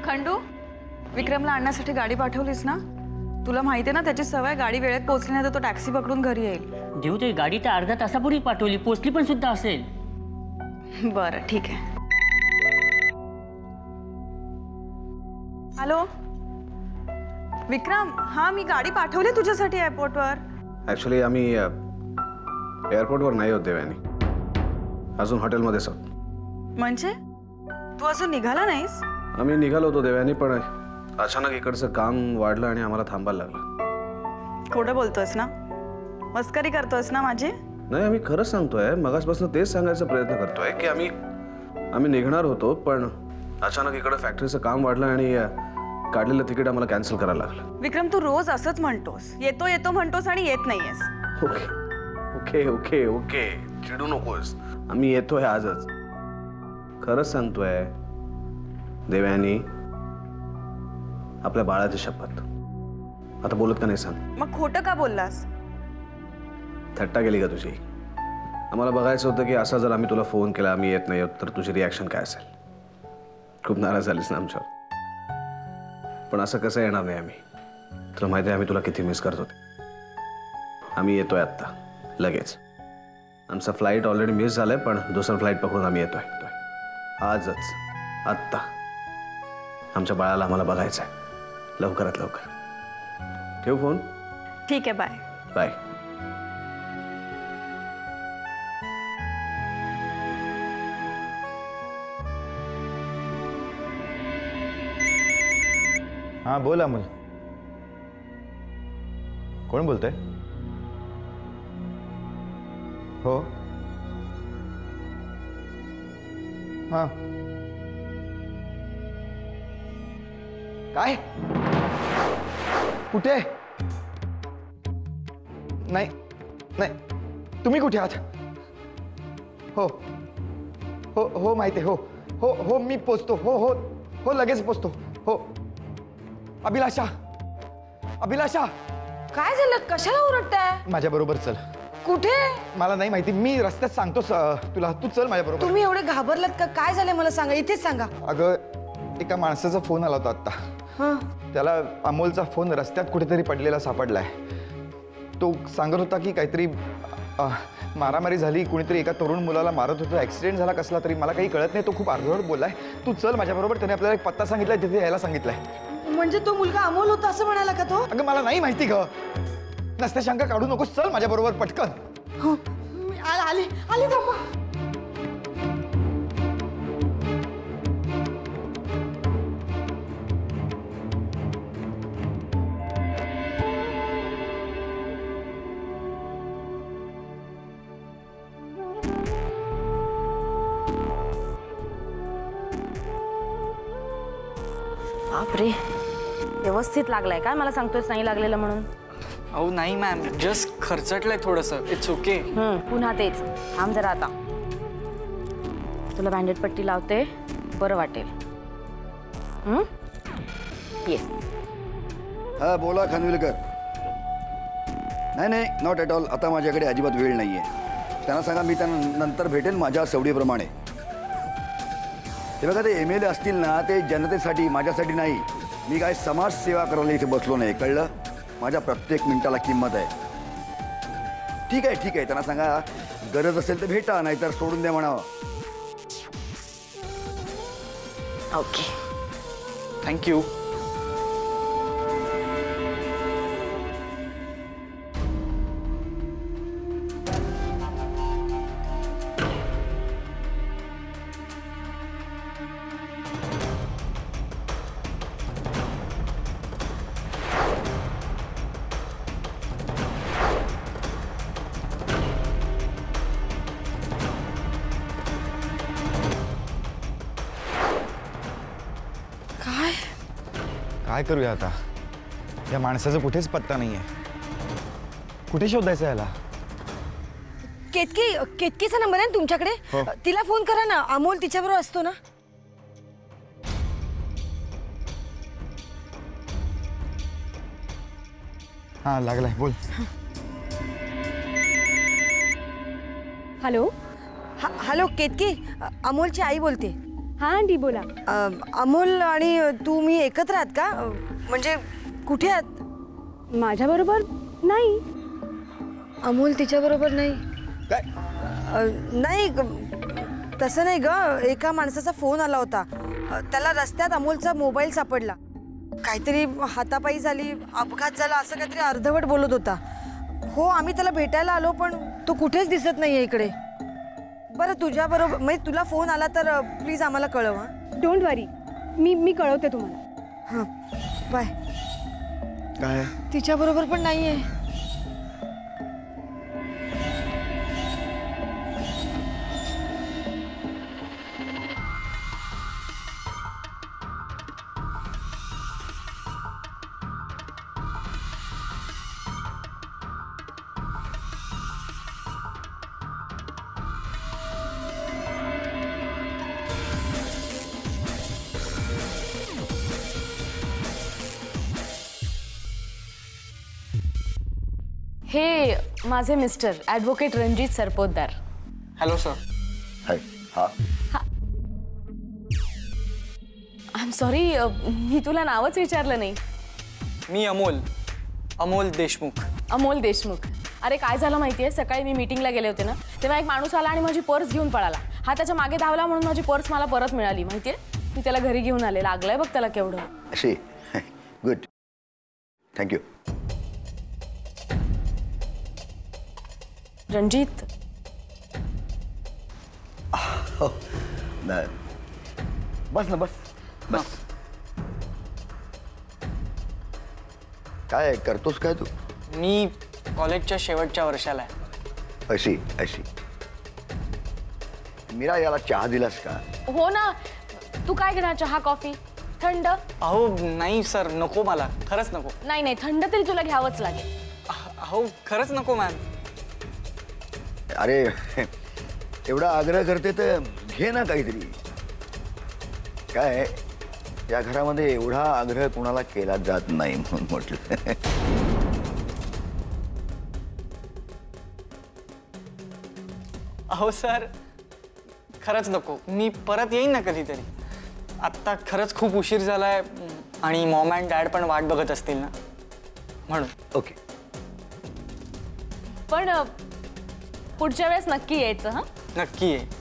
खंडू, विक्रमला आणण्यासाठी गाडी पाठवलीस ना? तुला माहिती आहे ना त्याची सवय, गाडी वेळेत पोहोचली नाही तर तो टॅक्सी पकडून घरी येईल. देऊ ते गाडी तर अर्धा तासापूर्वी पाठवली, पोचली पण सुद्धा असेल. बरं ठीक आहे. हॅलो विक्रम, हा मी गाडी पाठवली तुझ्यासाठी एअरपोर्टवर. ॲक्च्युली आम्ही एअरपोर्टवर नाही होत देवयानी, अजून हॉटेलमध्येच आहोत. म्हणजे तू अजून निघाला नाहीस? आम्ही निघालो होतो देवयानी, पण अचानक इकडचं काम वाढलं आणि आम्हाला थांबायला लागलं. खोटं बोलतोयस ना? मस्करी करतोयस ना माझी? नाही, आम्ही खरंच सांगतोय. मगासपासून तेच सांगायचा प्रयत्न करतोय की आम्ही निघणार होतो, पण अचानक इकडं फॅक्टरीचं काम वाढलं आणि काढलेलं तिकीट आम्हाला कॅन्सल करायला लागलं. विक्रम, तू रोज असंच म्हणतोस, येतो येतो म्हणतोस आणि येत नाहीयेस. ओके ओके ओके ओके, चिडू नकोस. आम्ही येतोय आजच, खरंच सांगतोय देवयानी, आपल्या बाळाची शपथ. आता बोलत का नाही सांग? मग खोटं का बोललास? थट्टा गेली का तुझी? आम्हाला बघायचं होतं की असा जर आम्ही तुला फोन केला आम्ही येत नाही तर तुझी रिॲक्शन काय असेल. खूप नाराज झालीस ना आमच्यावर. पण असं कसं येणार नाही आम्ही? तुला माहिती आहे आम्ही तुला किती मिस करत होते. आम्ही येतोय आत्ता लगेच. आमचा फ्लाईट ऑलरेडी मिस झालाय, पण दुसरा फ्लाईट पकडून आम्ही येतोय आजच, आत्ता. आमच्या बाळाला आम्हाला बघायचं आहे, लवकरात लवकर. ठेव फोन. ठीक आहे, बाय बाय. हाँ बोल अमोल. कोण बोलतंय? हो हाँ. काय? कुठे? नाही नाही, तुम्ही कुठे आहात? हो हो हो माहिती आहे. हो हो हो मी पोचतो. हो हो हो लगेच पोचतो. हो. अभिलाषा, अभिलाषा, काय झालं? कशाला ओरडताय? माझ्या बरोबर चल. कुठे? मला नाही माहिती, मी रस्त्यात सांगतो तुला, तू चल माझ्या बरोबर. तुम्ही एवढे घाबरलात का? काय झालं मला सांगा, इथेच सांगा. अगं एका माणसाचा फोन आला होता आता. हां. त्याला अमोलचा फोन रस्त्यात कुठेतरी पडलेला सापडलाय. तो सांगत होता की काहीतरी मारामारी झाली, कुणीतरी एका तरुण मुलाला मारत होतं, ऍक्सिडेंट झाला कसला तरी, मला काही कळत नाही. तो खूप अर्धवट बोललाय. तू चल माझ्या बरोबर. त्याने आपल्याला एक पत्ता सांगितलाय, तिथे यायला सांगितलंय. म्हणजे तो मुलगा अमोल होता असं म्हणाला का तो? अगं मला नाही माहिती ग, नसते शंका काढू नकोस. चल माझ्या बरोबर पटकन. हो मी आली आली थांबा. बापरे, व्यवस्थित लागलाय काय? मला सांगतोयस नाही लागलेलं म्हणून. अहो नाही मॅम, जस्ट खर्चटलंय थोडंसं. It's okay. पुन्हा तेच. थांब जरा आता, तुला बँडेड पट्टी लावते, बरं वाटेल. ये. हा बोला खानविलकर. नाही नाही, नॉट ॲट ऑल. आता माझ्याकडे अजिबात वेळ नाही आहे. त्यांना सांगा मी त्यांना नंतर भेटेन माझ्या सवडीप्रमाणे. ते बघा, ते MLA असतील ना, ते जनतेसाठी, माझ्यासाठी नाही. मी काय समाजसेवा करायला इथे बसलो नाही, कळलं? माझ्या प्रत्येक मिनिटाला किंमत आहे. ठीक आहे ठीक आहे, त्यांना सांगा गरज असेल तर भेटा, नाहीतर सोडून द्या म्हणावं. Okay, thank you. काय करूया आता? या माणसाचा कुठेच पत्ता नाहीये. कुठे शोधायचं याला? केतकीचा नंबर आहे ना तुमच्याकडे? हो. तिला फोन करा ना, अमोल तिच्याबरोबर असतो ना. हाँ लागलाय, बोल. हॅलो. हॅलो केतकी, अमोलची आई बोलते. हां आंटी बोला. अमोल आणि तू मी एकत्र आहात का? म्हणजे कुठे आहात? माझ्याबरोबर नाही. अमोल तिच्याबरोबर नाही? काय? नाही तसं नाही ग. एका माणसाचा फोन आला होता. त्याला रस्त्यात अमोलचा मोबाईल सापडला. काहीतरी हातापायी झाली, अपघात झाला असं काहीतरी अर्धवट बोलत होता. हो आम्ही त्याला भेटायला आलो पण तो कुठेच दिसत नाहीये इकडे. बरं तुझ्याबरोबर म्हणजे तुला फोन आला तर प्लीज आम्हाला कळव. हां डोंट वरी, मी कळवते तुम्हाला. हां बाय. काय? तिच्याबरोबर पण नाहीये. हे माझे mister advocate Ranjit Sarpotdar. Hello sir. Hi. हा आय एम सॉरी, मी तुला नावच विचारलं नाही. मी अमोल देशमुख. अमोल देशमुख. अरे काय झालं माहिती आहे, सकाळी मी मीटिंगला गेले होते ना, तेव्हा एक माणूस आला आणि माझी पर्स घेऊन पळाला. हा त्याच्या मागे धावला म्हणून माझी पर्स मला परत मिळाली. माहिती आहे, मी त्याला घरी घेऊन आले. लागलंय बघ त्याला केवढं. अशी गुड. थँक्यू. रणजित. बस ना, बस बस. काय करतोस काय तू? मी कॉलेजच्या शेवटच्या वर्षाला आहे. अशी अशी. मीरा याला चहा दिलास का? हो ना. तू काय घेणार, चहा कॉफी? थंड? अहो नाही सर, नको मला, खरंच नको. नाही नाही, थंड तरी तुला घ्यावंच लागेल. अहो खरंच नको मॅम. अरे एवढा आग्रह करते तर घे ना काहीतरी. काय या घरामध्ये एवढा आग्रह कोणाला केला जात नाही म्हणून म्हटलं. अहो सर खरंच नको, मी परत येईन ना कधीतरी. आत्ता खरंच खूप उशीर झालाय आणि मॉम अँड डॅड पण वाट बघत असतील ना, म्हणून. ओके. पण पुढच्या वेळेस नक्की यायचं. हां नक्की आहे.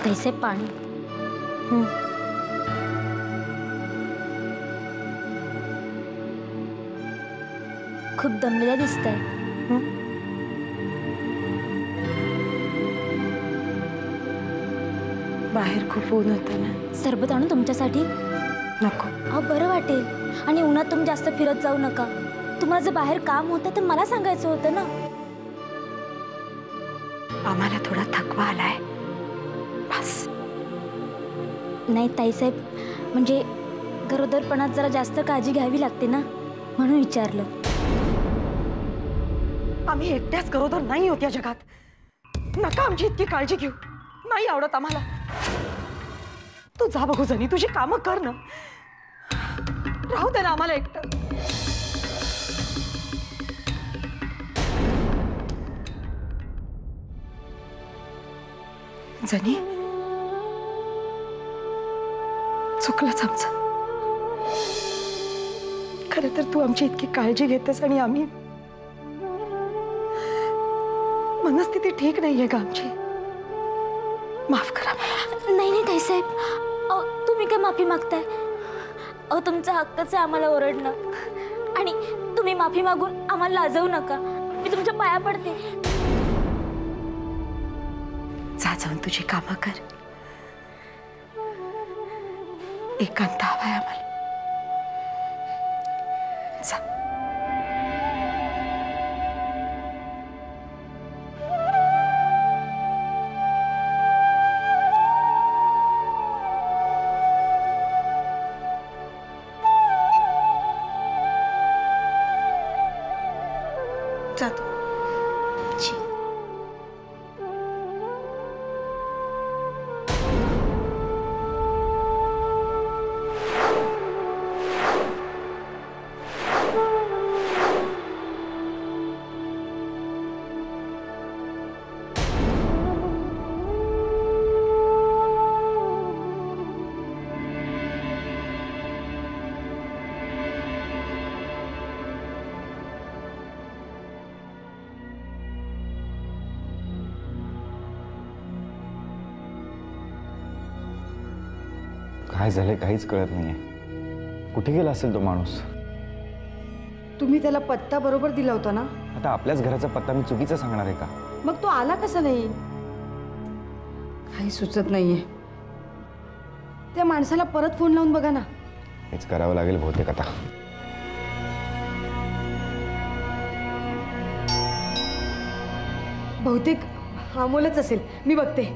कैसे पाणी. खूप दमलेल्या दिसताय. बाहेर खूप ऊन होतं ना. सरबत आणू तुमच्यासाठी? नको. अहो बरं वाटेल. आणि उन्हात तुम्ही जास्त फिरत जाऊ नका. तुम्हाला जर बाहेर काम होतं तर मला सांगायचं होतं ना. आम्हाला थोडा थकवा आलाय बस. नाही ताईसाहेब, म्हणजे गरोदरपणात जरा जास्त काळजी घ्यावी लागते ना, म्हणून विचारलं. आम्ही एकट्याच गरोदर नाही होत या जगात. नका आमची इतकी काळजी घेऊ. नाही आवडत आम्हाला. तू जा बघू जणी, तुझी कामं कर ना. राहू दे ना आम्हाला एकटं. जनी चुकलंच आमचं. खरं तर तू आमची इतकी काळजी घेतेस आणि आम्ही, मनस्थिती ठीक नाहीये का आमची. माफ करा मला. नाही नाही ताईसाहेब, अहो तुम्ही काय माफी मागताय. अहो तुमचा हक्कच आहे आम्हाला ओरडणं. आणि तुम्ही माफी मागून आम्हाला लाजवू नका. मी तुमच्या पाया पडते. जा जाऊन तुझी कामं कर. एकांत हवाय आम्हाला. जा. माझी. काय झालंय काहीच कळत नाहीये. कुठे गेला असेल तो माणूस? तुम्ही त्याला पत्ता बरोबर दिला होता ना? आता आपल्याच घराचा पत्ता मी चुकीचा सांगणार आहे का? मग तो आला कसा नाही? काही सुचत नाहीये. त्या माणसाला परत फोन लावून बघा ना. हेच करावं लागेल बहुतेक आता. बहुतेक अमोलच असेल, मी बघते.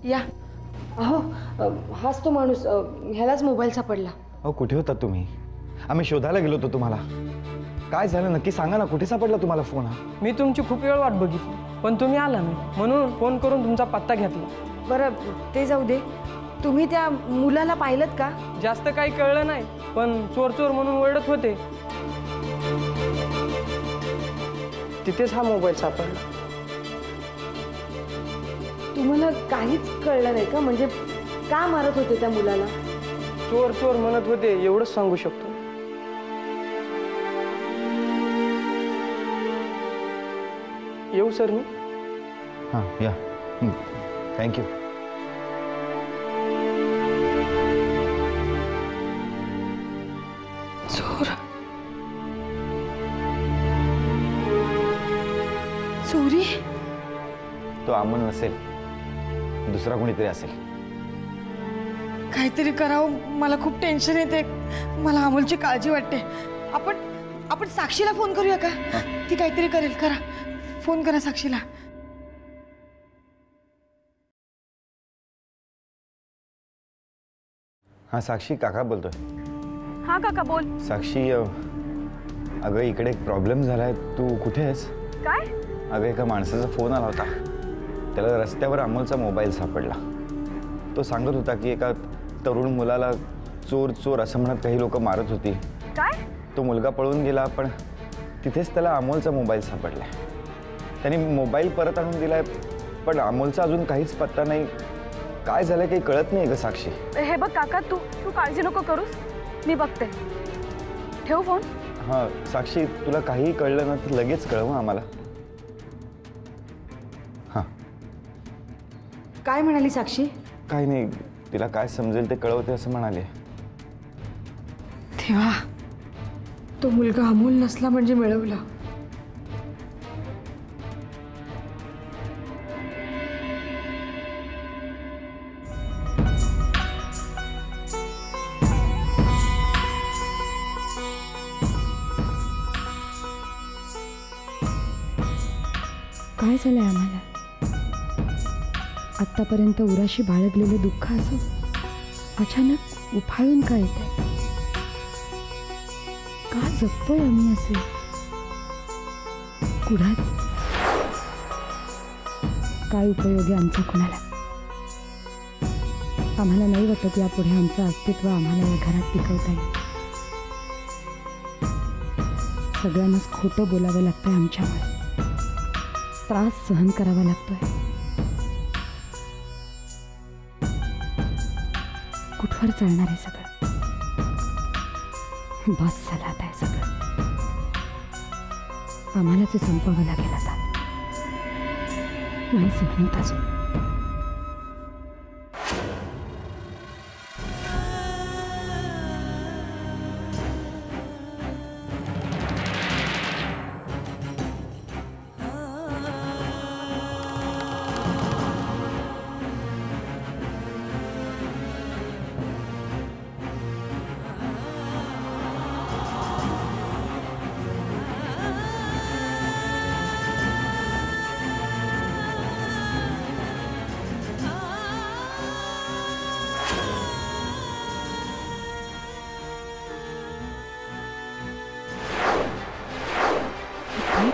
या. अहो, हाच तो माणूस. ह्यालाच मोबाईल सापडला. अहो कुठे होता तुम्ही? आम्ही शोधायला गेलो होतो तुम्हाला. काय झालं नक्की सांगा ना, कुठे सापडला तुम्हाला फोन हा? मी तुमची खूप वेळ वाट बघितली, पण तुम्ही आला नाही म्हणून फोन करून तुमचा पत्ता घेतला. बरं ते जाऊ दे. तुम्ही त्या मुलाला पाहिलत का? जास्त काही कळलं नाही, पण चोर चोर म्हणून ओरडत होते. तिथेच हा मोबाईल सापडला. तुम्हाला काहीच कळलं नाही का? म्हणजे का मारत होते त्या मुलाला? चोर चोर म्हणत होते, एवढंच सांगू शकतो. येऊ सर मी? हां या. थँक्यू. चोर. चोरी? तो अमोल नसेल, दुसरा कोणीतरी असेल. काहीतरी करावं. मला खूप टेन्शन येते. मला अमोलची काळजी वाटते. आपण साक्षीला फोन करूया का? ती काहीतरी करेल. करा फोन, करा साक्षीला. हां साक्षी, काका बोलतोय. हा काका बोल. साक्षी, अगं इकडे एक प्रॉब्लेम झालाय. तू कुठे आहेस? काय? अगं एका माणसाचा फोन आला होता. त्याला रस्त्यावर अमोलचा मोबाईल सापडला. तो सांगत होता की एका तरुण मुलाला चोर चोर असं म्हणत काही लोक मारत होती. काय? तो मुलगा पळून गेला, पण तिथेच त्याला अमोलचा मोबाईल सापडलाय. त्याने मोबाईल परत आणून दिलाय, पण अमोलचा अजून काहीच पत्ता नाही. काय झालंय काही कळत नाही ग साक्षी. हे बघ काका, तू काळजी नको करूस, मी बघते. ठेव फोन. हां साक्षी, तुला काही कळलं ना तर लगेच कळव आम्हाला. हां. काय म्हणाली साक्षी? काही नाही, तिला काय समजेल ते कळवते असं म्हणाले. तेव्हा तो मुलगा अमोल नसला म्हणजे मिळवला. काय झालंय आम्हाला? आतापर्यंत उराशी बाळगलेलं दुःख असं अचानक उफाळून का येतंय? का जगतोय आम्ही असे कुढात? काय उपयोग आहे आमचा कुणाला? आम्हाला नाही वाटत यापुढे आमचं अस्तित्व आम्हाला या घरात टिकवता येईल. सगळ्यांनाच खोटं बोलावं लागतंय आमच्यावर. त्रास सहन करावा लागतोय. कुठवर चालणार आहे सगळं? बस झालं आता हे सगळं. आम्हालाच हे संपवावं लागेल आता. नाही संपत अजून.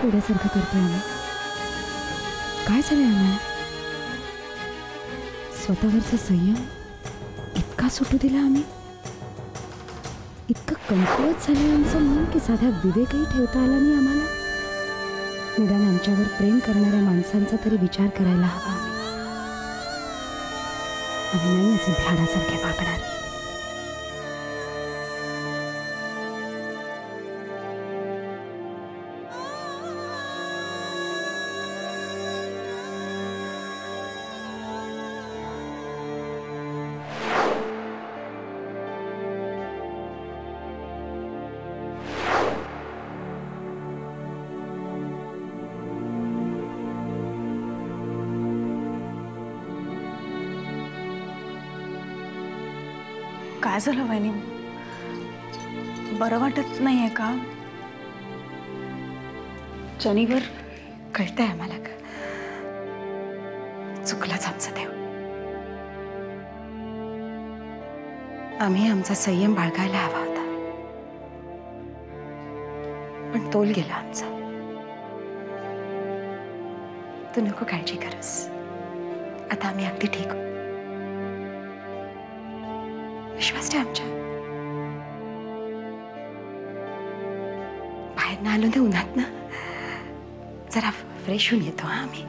वेड्यासारखं करतोय आम्ही? काय झालंय आम्हाला? स्वतःवरचा संयम इतका सुटू दिला आम्ही? इतकं कमकुवत झालंय आमचं मन की साधा विवेकही ठेवता आला नाही आम्हाला? निदान आमच्यावर प्रेम करणाऱ्या माणसांचा तरी विचार करायला हवा. आम्ही नाही असे भ्याडासारखे वागणार. काय झालं वहिनी? बरं वाटत नाहीये का? जनीवर कळतंय आम्हाला का चुकलंच आमचं देव. आम्ही आमचा संयम बाळगायला हवा होता, पण तोल गेला आमचा. तू नको काळजी करस, आता आम्ही अगदी ठीक आहोत. विश्वास ठेव आमच्या. बाहेर ना आलो ना उन्हात ना, जरा फ्रेश होऊन येतो हा आम्ही.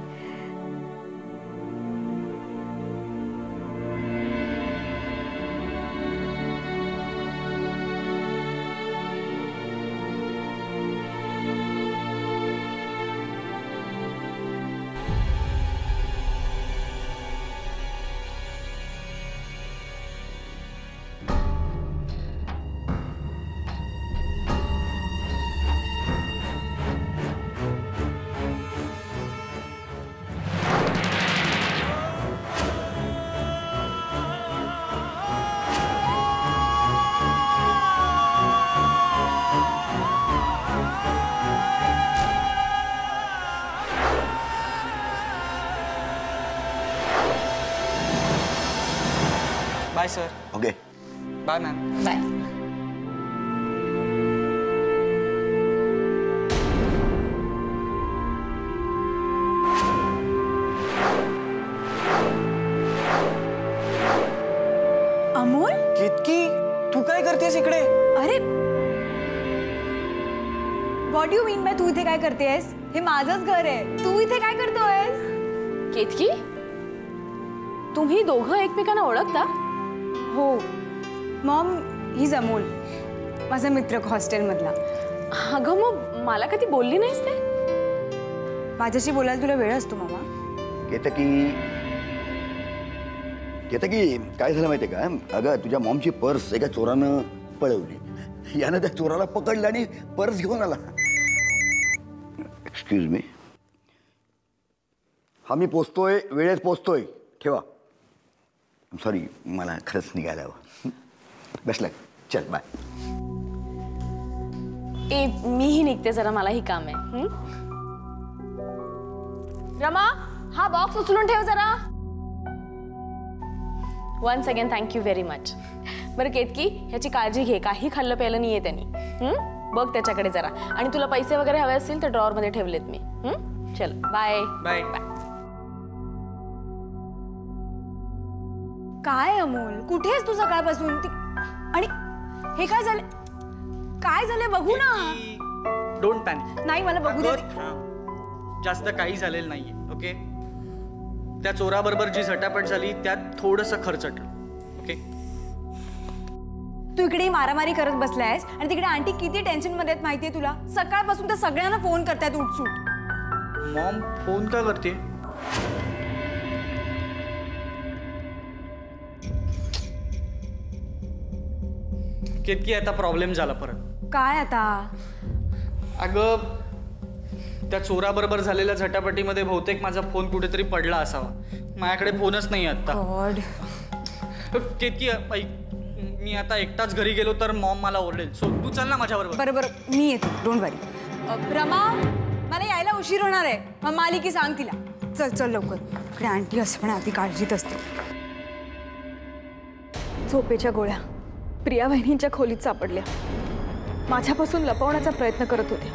Bye sir. Okay bye ma'am. Bye. Amol, Ketaki, तू काय करतेस इकडे? अरे व्हॉट यू मीन बाय तू इथे काय करतेस? हे माझंच घर आहे, तू इथे काय करतोयस? केतकी, तुम्ही दोघं एकमेकांना ओळखता? हो मॉम, ही अमोल, माझा मित्र हॉस्टेलमधला. अगं मग मला कधी बोलली नाहीस ते? माझ्याशी बोलायला तुला वेळ असतो मामा? केतकी काय झालं माहितीये का? अगं तुझ्या मॉमची पर्स एका चोरानं पळवली. यानं त्या चोराला पकडलं आणि पर्स घेऊन आला. एक्सक्यूज मी, हा मी पोचतोय, वेळेत पोचतोय, ठेवा. सॉरी, मला खरंच निघायला हवं. बेस्ट लक, चल बाय. ए मीही निघते जरा, मलाही काम आहे. रमा, हा बॉक्स उचलून ठेव जरा. Once again thank you very much. बरं केतकी, ह्याची काळजी घे, काही खाल्लं प्यायलं नाहीये त्यांनी. बघ त्याच्याकडे जरा. आणि तुला पैसे वगैरे हवे असतील तर ड्रॉवर मध्ये ठेवलेत मी. चल बाय बाय. काय अमोल, कुठे आहेस तू सकाळपासून? आणि हे काय झालं? काय झालं बघू ना. Don't panic. नाही, मला बघू दे. जास्त काही झालेलं नाहीये. ओके, त्या चोराबरोबर जी झटापट झाली त्यात थोडंसं खर्चटलं. ओके, तू इकडे मारामारी करत बसलायस आणि तिकडे आंटी किती टेन्शन मध्ये आहेत माहितीये तुला? सकाळपासून तर सगळ्यांना फोन करतायत उठसूट. मॉम फोन का करते? केतकी, आता प्रॉब्लेम झाला परत. काय आता? अगं, त्या चोराबरोबर झालेल्या झटापटीमध्ये बहुतेक माझा फोन कुठेतरी पडला असावा. माझ्याकडे फोनच नाही आता. गॉड. केतकी ऐक, मी आता एकटाच घरी गेलो तर मॉम मला ओरडेल. सो तू चल ना माझ्याबरोबर. बरोबर, मी येते, डोंट वरी. रमा, मला यायला उशीर होणार आहे. मग मालिकी सांग तिला. चल चल लवकर. इकडे आंटी असं पण आधी काळजीत असते. झोपेच्या गोळ्या प्रिया वहिनींच्या खोलीत सापडल्या. माझ्यापासून लपवण्याचा प्रयत्न करत होते.